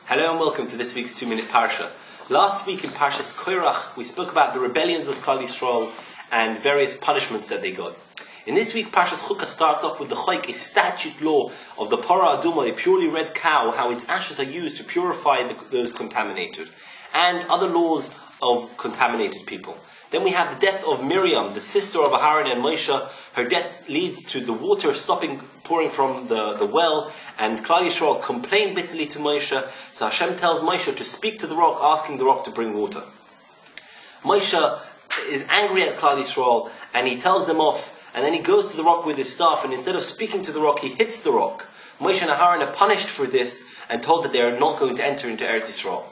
Hello and welcome to this week's 2-Minute Parsha. Last week in Parshas Koirach we spoke about the rebellions of Klal Yisrael and various punishments that they got. In this week Parshas Chukah starts off with the Chayk, a statute law of the Parah Aduma, a purely red cow, how its ashes are used to purify those contaminated, and other laws of contaminated people. Then we have the death of Miriam, the sister of Aharon and Moshe. Her death leads to the water stopping pouring from the well, and Klal Yisrael complain bitterly to Moshe. So Hashem tells Moshe to speak to the rock, asking the rock to bring water. Moshe is angry at Klal Yisrael, and he tells them off, and then he goes to the rock with his staff, and instead of speaking to the rock, he hits the rock. Moshe and Aharon are punished for this, and told that they are not going to enter into Eretz Yisrael.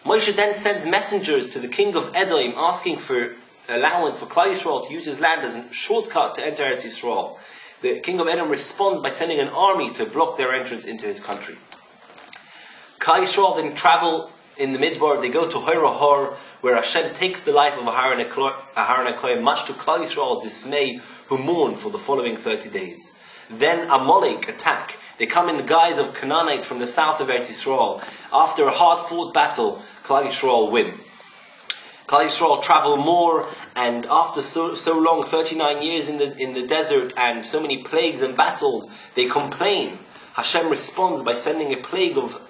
Moshe then sends messengers to the king of Edom asking for allowance for Klal Yisrael to use his land as a shortcut to enter Eretz Yisrael. The king of Edom responds by sending an army to block their entrance into his country. Klal Yisrael then travel in the Midbar. They go to Hor, where Hashem takes the life of Aharon HaKohen, much to Klal Yisrael's dismay, who mourn for the following 30 days. Then Amalek attack. They come in the guise of Canaanites from the south of Eretz Yisrael. After a hard-fought battle, Klal Yisrael win. Klal Yisrael travel more, and after so long, 39 years in the desert, and so many plagues and battles, they complain. Hashem responds by sending a plague of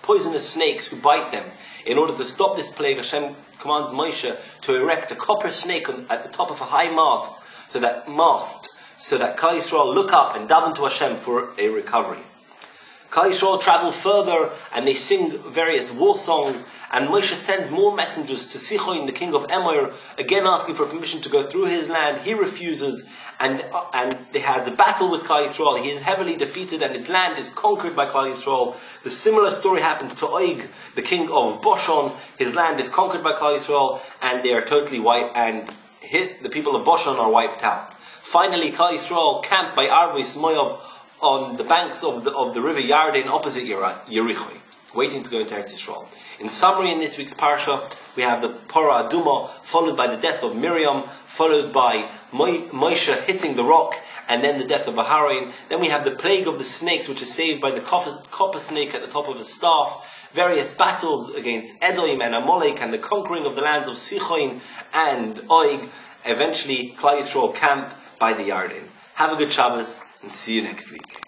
poisonous snakes who bite them. In order to stop this plague, Hashem commands Moshe to erect a copper snake at the top of a high mast, so that Klal Yisrael look up and daven to Hashem for a recovery. Klal Yisrael travel further and they sing various war songs, and Moshe sends more messengers to Sichon, the king of Emor, again asking for permission to go through his land. He refuses, and he has a battle with Klal Yisrael. He is heavily defeated and his land is conquered by Klal Yisrael. The similar story happens to Og, the king of Bashan. His land is conquered by Klal Yisrael and they are totally wiped, and the people of Bashan are wiped out. Finally, Klal Yisrael camp by Arvis Moav on the banks of the river Yarden opposite Yericho, waiting to go into Eretz Yisrael. In summary, in this week's parsha, we have the Parah Aduma, followed by the death of Miriam, followed by Moshe hitting the rock, and then the death of Aharon. Then we have the plague of the snakes, which is saved by the copper snake at the top of a staff. Various battles against Edom and Amalek, and the conquering of the lands of Sichon and Og. Eventually, Klal Yisrael camp by the Yarden. Have a good Shabbos, and see you next week.